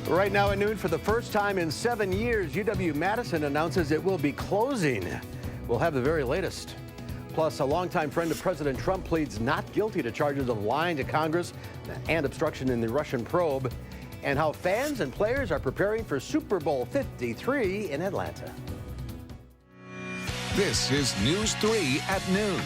Right now at noon, for the first time in 7 years, UW-Madison announces it will be closing. We'll have the very latest. Plus, a longtime friend of President Trump pleads not guilty to charges of lying to Congress and obstruction in the Russian probe, and how fans and players are preparing for Super Bowl 53 in Atlanta. This is News 3 at noon.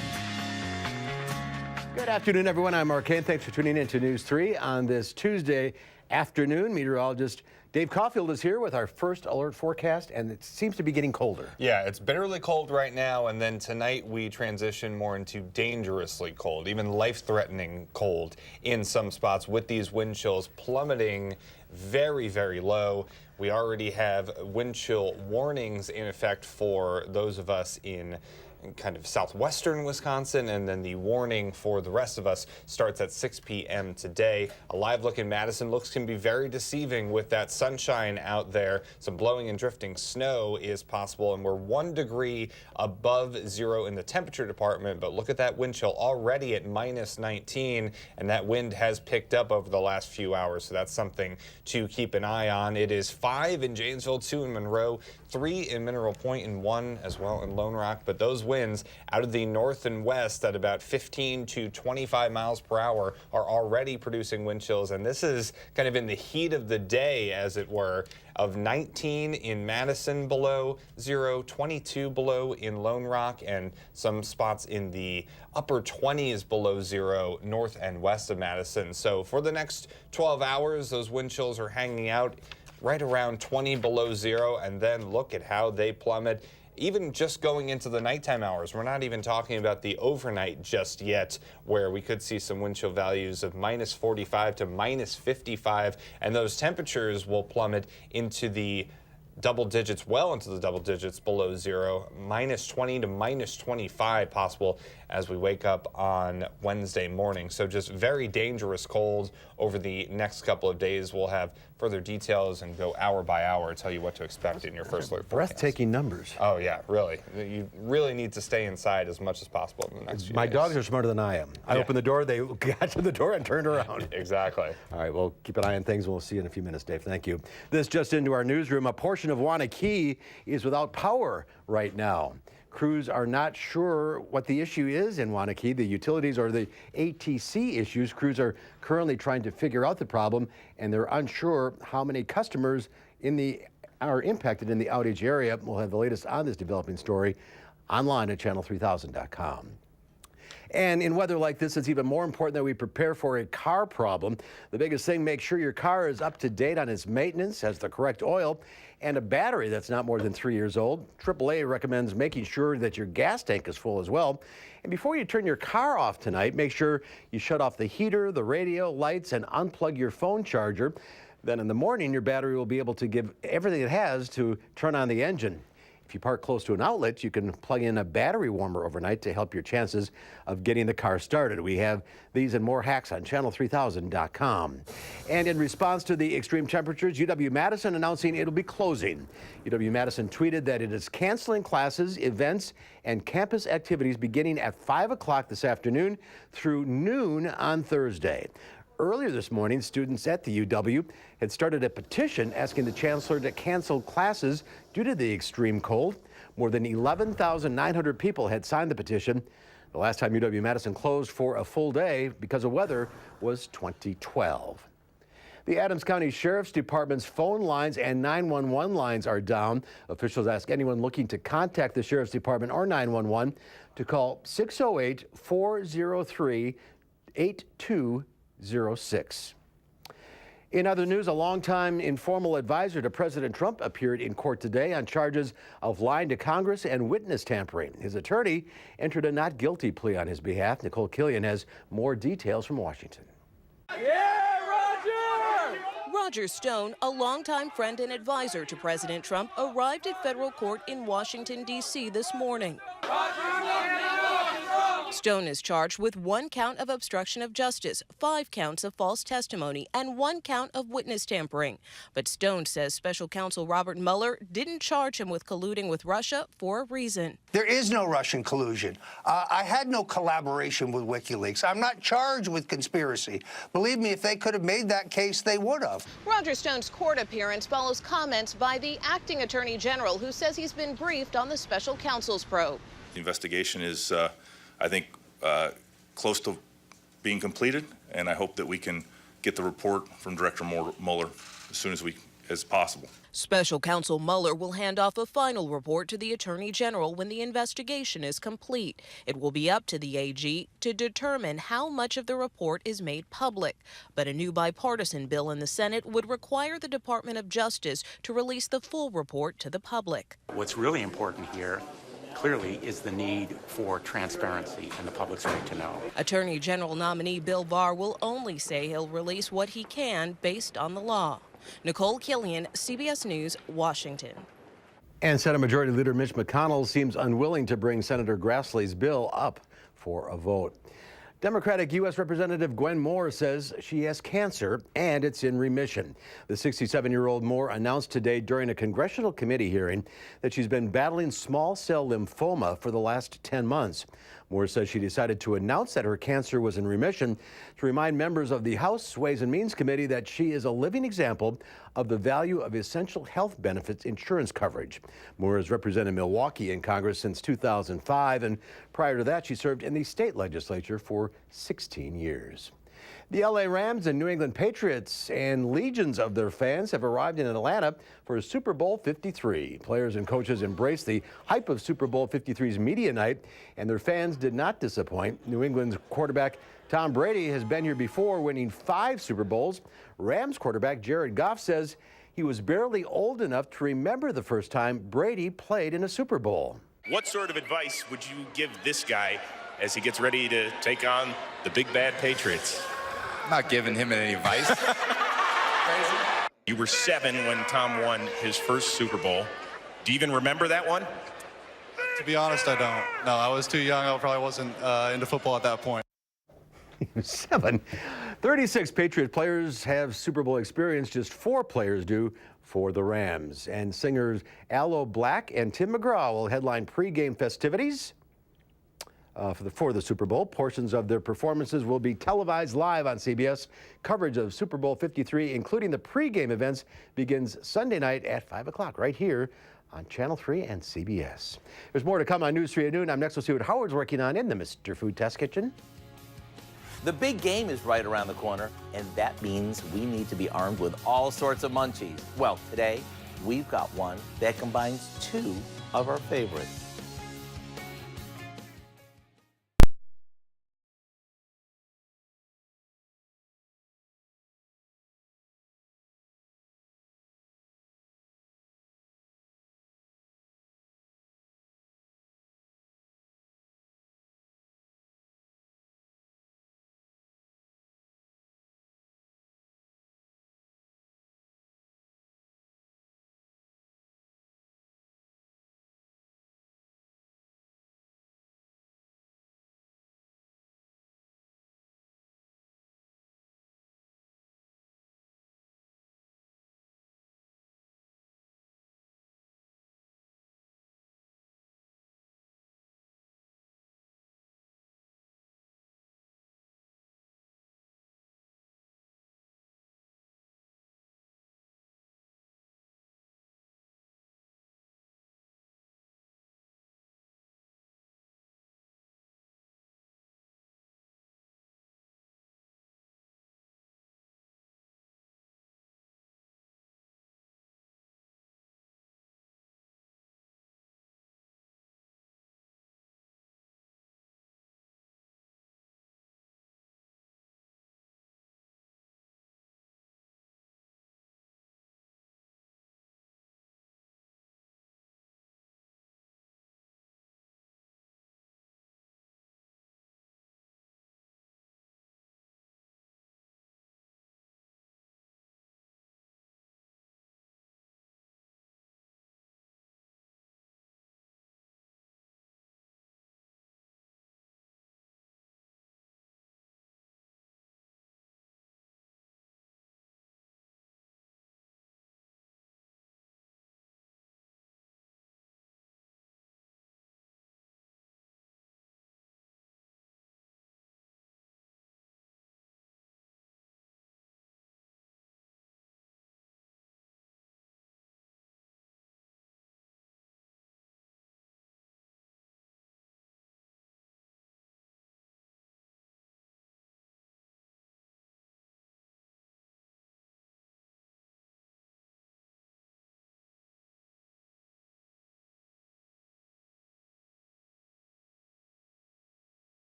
Good afternoon, everyone. I'm Mark Kane. Thanks for tuning in to News 3 on this Tuesday afternoon. Meteorologist Dave Caulfield is here with our first alert forecast, and it seems to be getting colder. Yeah, it's bitterly cold right now, and then tonight we transition more into dangerously cold, even life-threatening cold in some spots, with these wind chills plummeting very, very low. We already have wind chill warnings in effect for those of us in kind of southwestern Wisconsin, and then the warning for the rest of us starts at 6 p.m. today. A live look in Madison. Looks can be very deceiving with that sunshine out there. Some blowing and drifting snow is possible, and we're 1 degree above zero in the temperature department, but look at that wind chill already at -19, and that wind has picked up over the last few hours, so that's something to keep an eye on. It is 5 in Janesville, 2 in Monroe, 3 in Mineral Point, and 1 as well in Lone Rock, but those winds out of the north and west at about 15 to 25 miles per hour are already producing wind chills, and this is kind of in the heat of the day, as it were, of 19 in Madison below zero, 22 below in Lone Rock, and some spots in the upper 20s below zero north and west of Madison. So for the next 12 hours, those wind chills are hanging out right around 20 below zero, and then look at how they plummet. Even just going into the nighttime hours, we're not even talking about the overnight just yet, where we could see some wind chill values of -45 to -55, and those temperatures will plummet into the double digits, well into the double digits below zero, -20 to -25 possible as we wake up on Wednesday morning. So just very dangerous cold over the next couple of days. We'll have further details and go hour by hour, tell you what to expect in your first alert forecast. Breathtaking numbers. Oh yeah, really. You really need to stay inside as much as possible in the next few My days. dogs are smarter than I am. I opened the door, they got to the door and turned around. Exactly. All right, well, keep an eye on things. We'll see you in a few minutes, Dave. Thank you. This just into our newsroom. A portion of Wanakee is without power right now. Crews are not sure what the issue is in Wanakee, the utilities or the ATC issues. Crews are currently trying to figure out the problem, and they're unsure how many customers are impacted in the outage area. We'll have the latest on this developing story online at channel3000.com. And in weather like this, it's even more important that we prepare for a car problem. The biggest thing, make sure your car is up to date on its maintenance, has the correct oil, and a battery that's not more than 3 years old. AAA recommends making sure that your gas tank is full as well. And before you turn your car off tonight, make sure you shut off the heater, the radio, lights, and unplug your phone charger. Then in the morning, your battery will be able to give everything it has to turn on the engine. If you park close to an outlet, you can plug in a battery warmer overnight to help your chances of getting the car started. We have these and more hacks on channel3000.com. And in response to the extreme temperatures, UW-Madison announcing it'll be closing. UW-Madison tweeted that it is canceling classes, events, and campus activities beginning at 5 o'clock this afternoon through noon on Thursday. Earlier this morning, students at the UW had started a petition asking the chancellor to cancel classes due to the extreme cold. More than 11,900 people had signed the petition. The last time UW-Madison closed for a full day because of weather was 2012. The Adams County Sheriff's Department's phone lines and 911 lines are down. Officials ask anyone looking to contact the Sheriff's Department or 911 to call 608-403-8206. In other news, a longtime informal advisor to President Trump appeared in court today on charges of lying to Congress and witness tampering. His attorney entered a not guilty plea on his behalf. Nicole Killian has more details from Washington. Roger Stone, a longtime friend and advisor to President Trump, arrived at federal court in Washington, D.C. this morning. Stone is charged with 1 count of obstruction of justice, 5 counts of false testimony, and 1 count of witness tampering. But Stone says special counsel Robert Mueller didn't charge him with colluding with Russia for a reason. There is no Russian collusion. I had no collaboration with WikiLeaks. I'm not charged with conspiracy. Believe me, if they could have made that case, they would have. Roger Stone's court appearance follows comments by the acting attorney general, who says he's been briefed on the special counsel's probe. The investigation is, I think, close to being completed, and I hope that we can get the report from Director Mueller as soon as possible. Special counsel Mueller will hand off a final report to the attorney general when the investigation is complete. It will be up to the AG to determine how much of the report is made public. But a new bipartisan bill in the Senate would require the Department of Justice to release the full report to the public. What's really important here clearly is the need for transparency and the public's right to know. Attorney General nominee Bill Barr will only say he'll release what he can based on the law. Nicole Killian, CBS News, Washington. And Senate Majority Leader Mitch McConnell seems unwilling to bring Senator Grassley's bill up for a vote. Democratic U.S. Representative Gwen Moore says she has cancer and it's in remission. The 67-year-old Moore announced today during a congressional committee hearing that she's been battling small cell lymphoma for the last 10 months. Moore says she decided to announce that her cancer was in remission to remind members of the House Ways and Means Committee that she is a living example of the value of essential health benefits insurance coverage. Moore has represented Milwaukee in Congress since 2005, and prior to that, she served in the state legislature for 16 years. The LA Rams and New England Patriots and legions of their fans have arrived in Atlanta for Super Bowl 53. Players and coaches embraced the hype of Super Bowl 53's media night, and their fans did not disappoint. New England's quarterback Tom Brady has been here before, winning 5 Super Bowls. Rams quarterback Jared Goff says he was barely old enough to remember the first time Brady played in a Super Bowl. What sort of advice would you give this guy as he gets ready to take on the big bad Patriots? I'm not giving him any advice. Crazy. You were 7 when Tom won his first Super Bowl. Do you even remember that one? To be honest, I don't. No, I was too young. I probably wasn't into football at that point. 7. 36 Patriot players have Super Bowl experience. Just 4 players do for the Rams. And singers Aloe Black and Tim McGraw will headline pregame festivities for the Super Bowl. Portions of their performances will be televised live on CBS. Coverage of Super Bowl 53, including the pregame events, begins Sunday night at 5 o'clock right here on Channel 3 and CBS. There's more to come on News 3 at noon. I'm next. We'll see what Howard's working on in the Mr. Food Test Kitchen. The big game is right around the corner, and that means we need to be armed with all sorts of munchies. Well, today, we've got one that combines 2 of our favorites.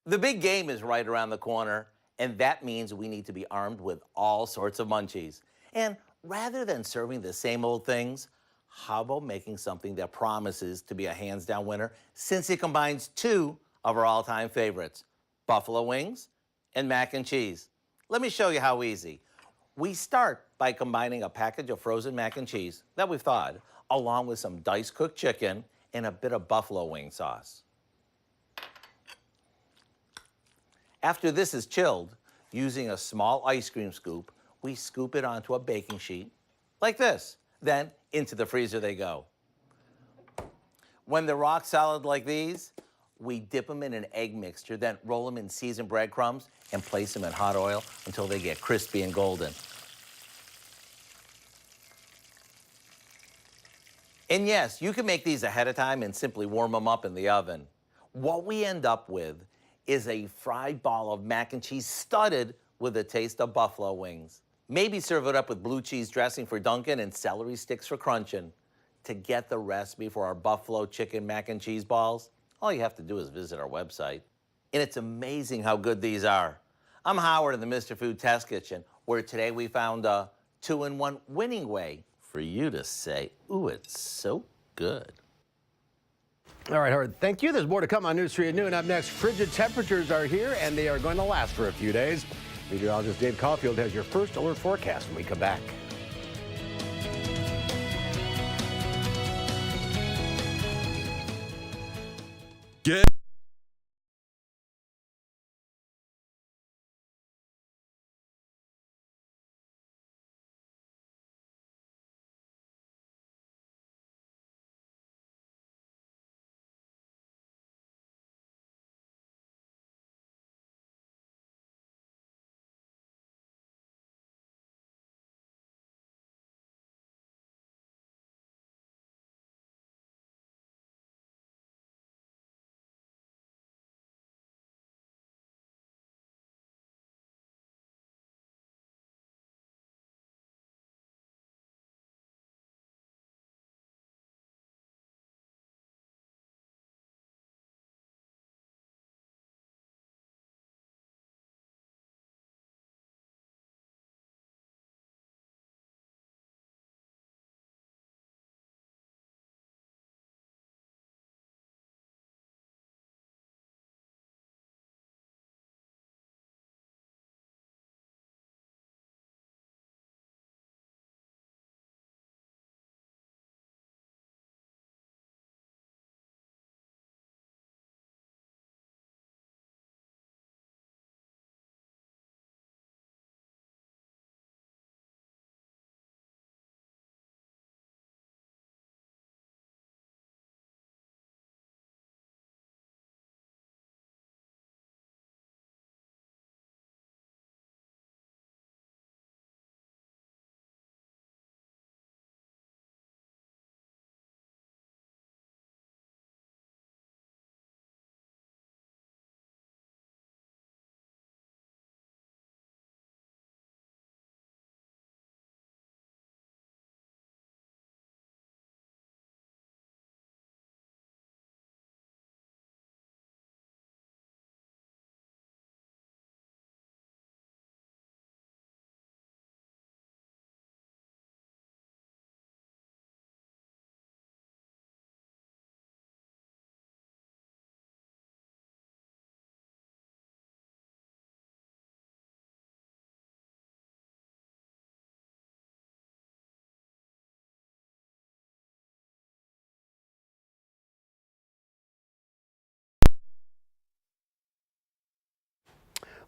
The big game is right around the corner, and that means we need to be armed with all sorts of munchies. And rather than serving the same old things, how about making something that promises to be a hands-down winner since it combines two of our all-time favorites, buffalo wings and mac and cheese? Let me show you how easy. We start by combining a package of frozen mac and cheese that we've thawed, along with some diced cooked chicken and a bit of buffalo wing sauce. After this is chilled, using a small ice cream scoop, we scoop it onto a baking sheet, like this. Then into the freezer they go. When they're rock solid like these, we dip them in an egg mixture, then roll them in seasoned breadcrumbs and place them in hot oil until they get crispy and golden. And yes, you can make these ahead of time and simply warm them up in the oven. What we end up with is a fried ball of mac and cheese studded with a taste of buffalo wings. Maybe serve it up with blue cheese dressing for Dunkin' and celery sticks for crunching. To get the recipe for our buffalo chicken mac and cheese balls, all you have to do is visit our website. And it's amazing how good these are. I'm Howard in the Mr. Food Test Kitchen, where today we found a 2-in-1 winning way for you to say, ooh, it's so good. All right, Howard, thank you. There's more to come on News 3 at noon. Up next, frigid temperatures are here, and they are going to last for a few days. Meteorologist Dave Caulfield has your first alert forecast when we come back. Get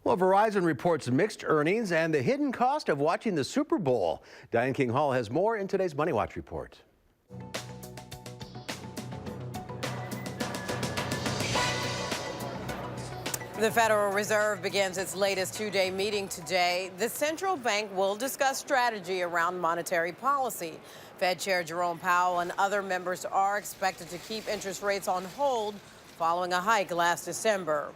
Well, Verizon reports mixed earnings and the hidden cost of watching the Super Bowl. Diane King Hall has more in today's Money Watch report. The Federal Reserve begins its latest two-day meeting today. The central bank will discuss strategy around monetary policy. Fed Chair Jerome Powell and other members are expected to keep interest rates on hold following a hike last December.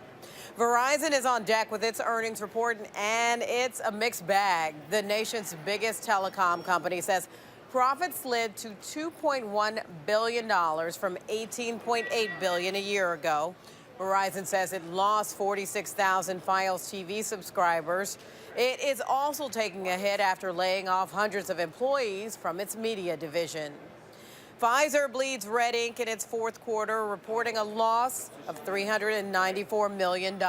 Verizon is on deck with its earnings report, and it's a mixed bag. The nation's biggest telecom company says profits slid to $2.1 billion from $18.8 billion a year ago. Verizon says it lost 46,000 Fios TV subscribers. It is also taking a hit after laying off hundreds of employees from its media division. Pfizer bleeds red ink in its fourth quarter, reporting a loss of $394 million.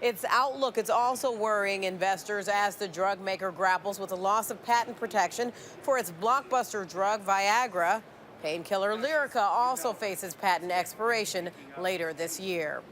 Its outlook is also worrying investors as the drug maker grapples with the loss of patent protection for its blockbuster drug Viagra. Painkiller Lyrica also faces patent expiration later this year.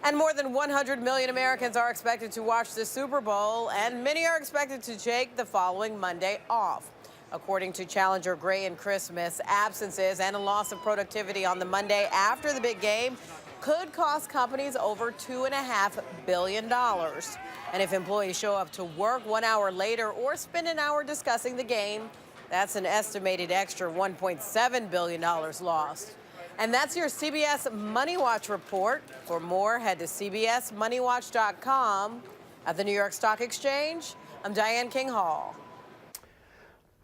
And more than 100 million Americans are expected to watch the Super Bowl, and many are expected to take the following Monday off. According to Challenger Gray and Christmas, absences and a loss of productivity on the Monday after the big game could cost companies over $2.5 billion. And if employees show up to work 1 hour later or spend an hour discussing the game, that's an estimated extra $1.7 billion lost. And that's your CBS Money Watch report. For more, head to cbsmoneywatch.com. At the New York Stock Exchange, I'm Diane King Hall.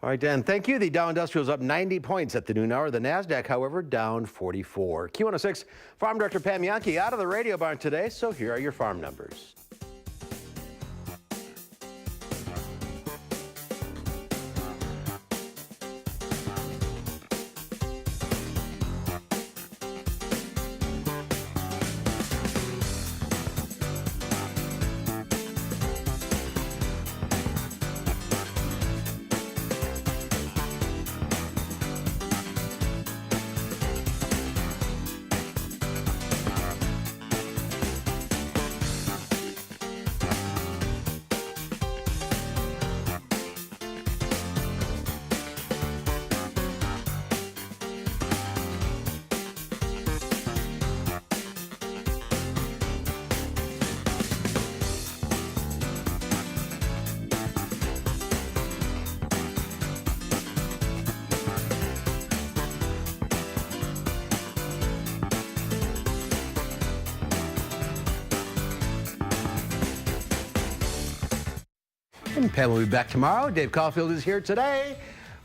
All right, Dan, thank you. The Dow Industrial is up 90 points at the noon hour. The NASDAQ, however, down 44. Q106 Farm Director Pam Yankee out of the radio barn today, so here are your farm numbers. And Pam will be back tomorrow. Dave Caulfield is here today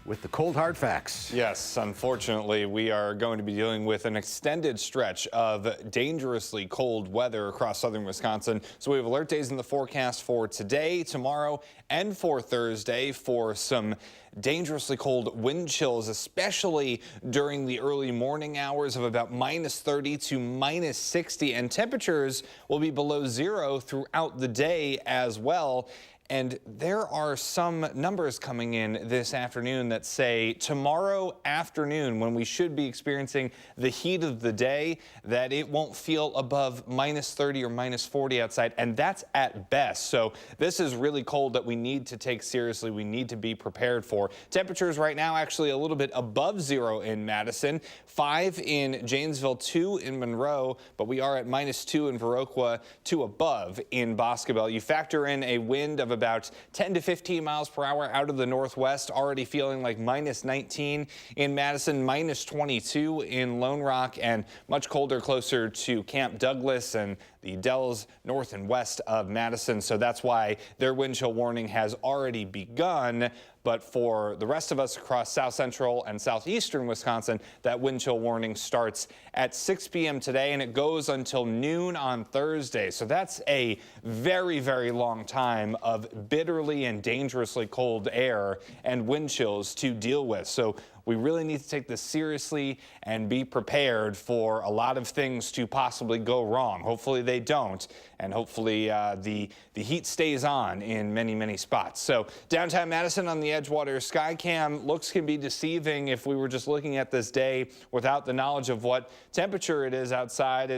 with the cold hard facts. Yes, unfortunately, we are going to be dealing with an extended stretch of dangerously cold weather across southern Wisconsin. So we have alert days in the forecast for today, tomorrow, and for Thursday for some dangerously cold wind chills, especially during the early morning hours of about -30 to -60. And temperatures will be below zero throughout the day as well. And there are some numbers coming in this afternoon that say tomorrow afternoon, when we should be experiencing the heat of the day, that it won't feel above -30 or -40 outside, and that's at best. So this is really cold that we need to take seriously. We need to be prepared for. Temperatures right now actually a little bit above zero in Madison, 5 in Janesville, 2 in Monroe, but we are at -2 in Viroqua, 2 above in Boscobel. You factor in a wind of about 10 to 15 miles per hour out of the northwest, already feeling like -19 in Madison, -22 in Lone Rock, and much colder closer to Camp Douglas and the Dells north and west of Madison. So that's why their wind chill warning has already begun. But for the rest of us across south central and southeastern Wisconsin, that wind chill warning starts at 6 p.m. today and it goes until noon on Thursday. So that's a very, very long time of bitterly and dangerously cold air and wind chills to deal with. So we really need to take this seriously and be prepared for a lot of things to possibly go wrong. Hopefully they don't, and hopefully the heat stays on in many, many spots. So downtown Madison on the Edgewater Skycam looks can be deceiving if we were just looking at this day without the knowledge of what temperature it is outside.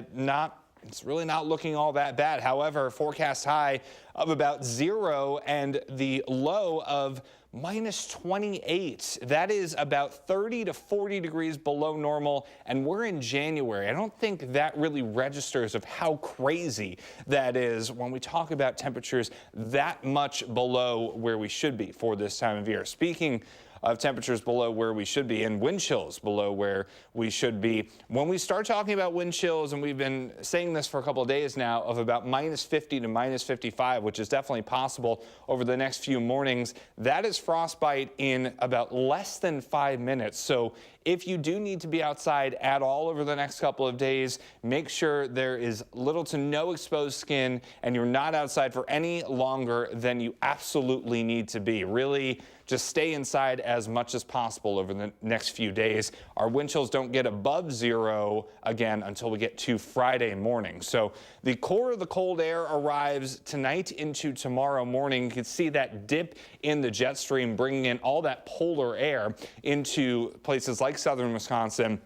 It's really not looking all that bad. However, forecast high of about 0 and the low of -28. That is about 30 to 40 degrees below normal, and we're in January. I don't think that really registers of how crazy that is when we talk about temperatures that much below where we should be for this time of year. Speaking of temperatures below where we should be and wind chills below where we should be. When we start talking about wind chills, and we've been saying this for a couple of days now, of about -50 to -55, which is definitely possible over the next few mornings, that is frostbite in about less than 5 minutes. So if you do need to be outside at all over the next couple of days, make sure there is little to no exposed skin and you're not outside for any longer than you absolutely need to be. Really, just stay inside as much as possible over the next few days. Our wind chills don't get above 0 again until we get to Friday morning. So the core of the cold air arrives tonight into tomorrow morning. You can see that dip in the jet stream, bringing in all that polar air into places like southern Wisconsin.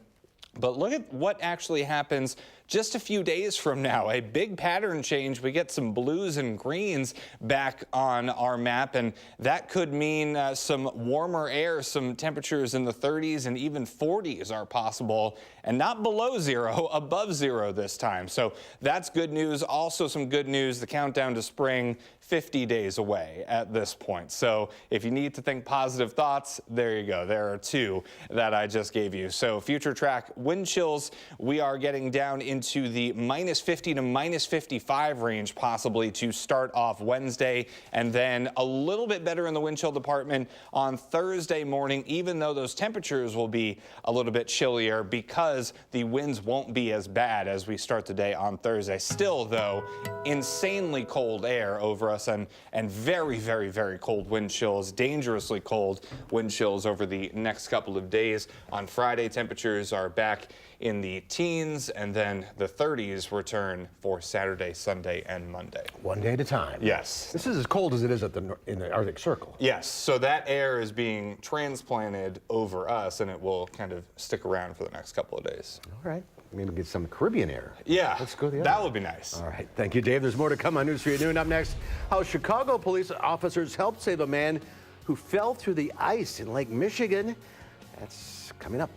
But look at what actually happens just a few days from now. A big pattern change. We get some blues and greens back on our map, and that could mean some warmer air, some temperatures in the 30s and even 40s are possible, and not below 0, above 0 this time. So that's good news. Also some good news, the countdown to spring, 50 days away at this point. So if you need to think positive thoughts, there you go. There are 2 that I just gave you. So future track wind chills, we are getting down into the -50 to -55 range possibly to start off Wednesday, and then a little bit better in the wind chill department on Thursday morning, even though those temperatures will be a little bit chillier because the winds won't be as bad as we start the day on Thursday. Still, though, insanely cold air over us and very, very, very cold wind chills, dangerously cold wind chills over the next couple of days. On Friday, temperatures are back in the teens, and then the 30s return for Saturday, Sunday, and Monday. One day at a time. Yes. This is as cold as it is in the Arctic Circle. Yes, so that air is being transplanted over us, and it will kind of stick around for the next couple of days. All right. Maybe get some Caribbean air. Yeah, let's go the other that way. would be nice. All right, thank you, Dave. There's more to come on News 3 at noon. Up next, how Chicago police officers helped save a man who fell through the ice in Lake Michigan. That's coming up.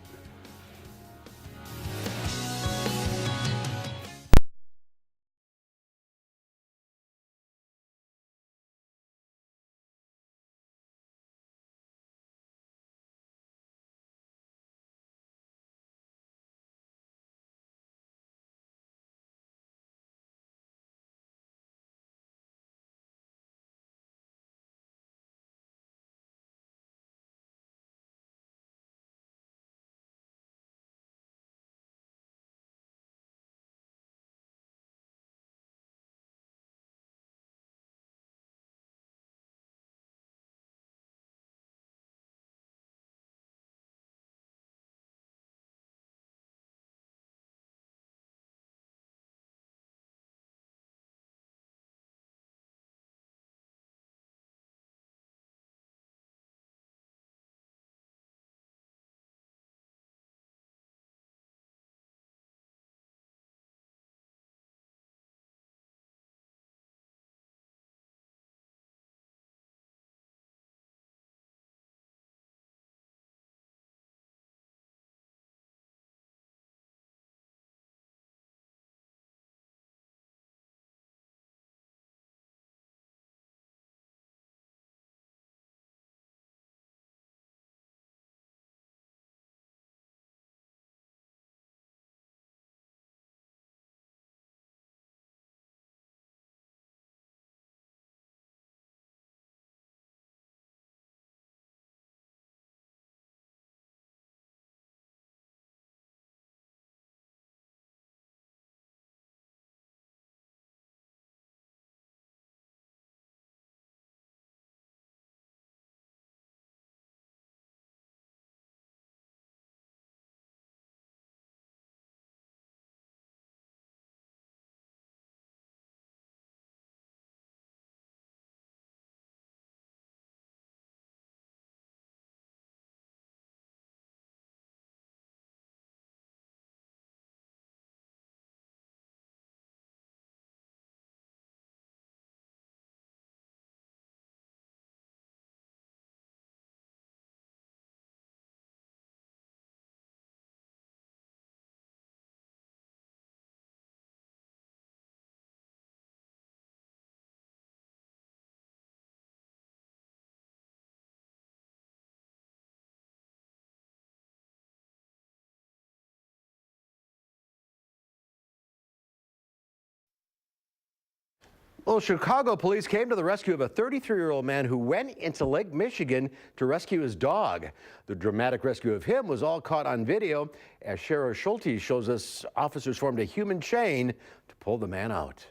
Well, Chicago police came to the rescue of a 33-year-old man who went into Lake Michigan to rescue his dog. The dramatic rescue of him was all caught on video. As Sheriff Schulte shows us, officers formed a human chain to pull the man out.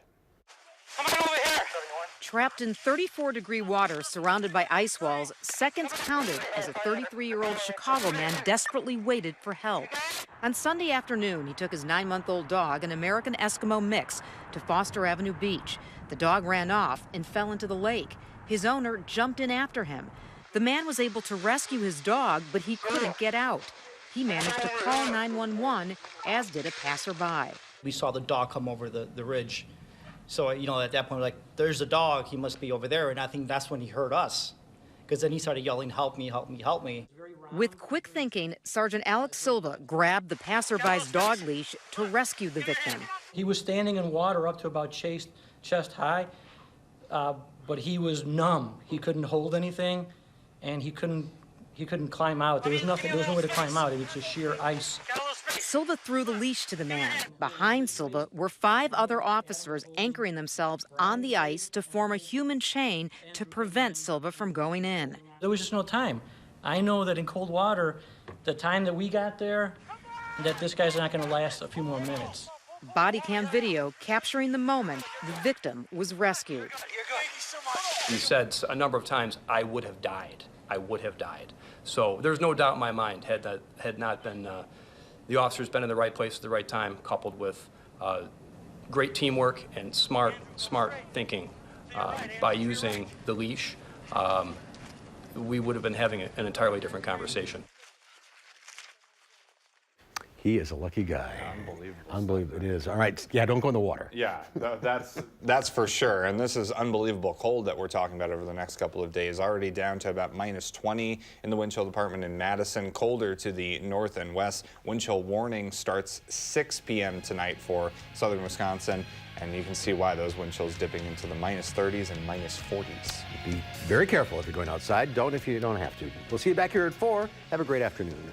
Trapped in 34-degree water surrounded by ice walls, seconds counted as a 33-year-old Chicago man desperately waited for help. On Sunday afternoon, he took his 9-month-old dog, an American Eskimo mix, to Foster Avenue Beach. The dog ran off and fell into the lake. His owner jumped in after him. The man was able to rescue his dog, but he couldn't get out. He managed to call 911, as did a passerby. We saw the dog come over the ridge. So, you know, at that point, we're like, there's a dog, he must be over there. And I think that's when he heard us, because then he started yelling, help me, help me, help me. With quick thinking, Sergeant Alex Silva grabbed the passerby's dog leash to rescue the victim. He was standing in water up to about chest high, but he was numb. He couldn't hold anything, and he couldn't climb out. There was no way to climb out. It was just sheer ice. Silva threw the leash to the man. Behind Silva were 5 other officers anchoring themselves on the ice to form a human chain to prevent Silva from going in. There was just no time. I know that in cold water, the time that we got there, that this guy's not going to last a few more minutes. Body cam video capturing the moment the victim was rescued. He said a number of times, I would have died. I would have died. So there's no doubt in my mind, had not been the officer's been in the right place at the right time, coupled with great teamwork and smart thinking by using the leash, we would have been having an entirely different conversation. He is a lucky guy. Unbelievable. Unbelievable. It is. All right. Yeah, don't go in the water. Yeah, that's for sure. And this is unbelievable cold that we're talking about over the next couple of days. Already down to about -20 in the wind chill department in Madison. Colder to the north and west. Wind chill warning starts 6 p.m. tonight for southern Wisconsin. And you can see why those wind chills dipping into the -30s and -40s. Be very careful if you're going outside. Don't if you don't have to. We'll see you back here at 4. Have a great afternoon.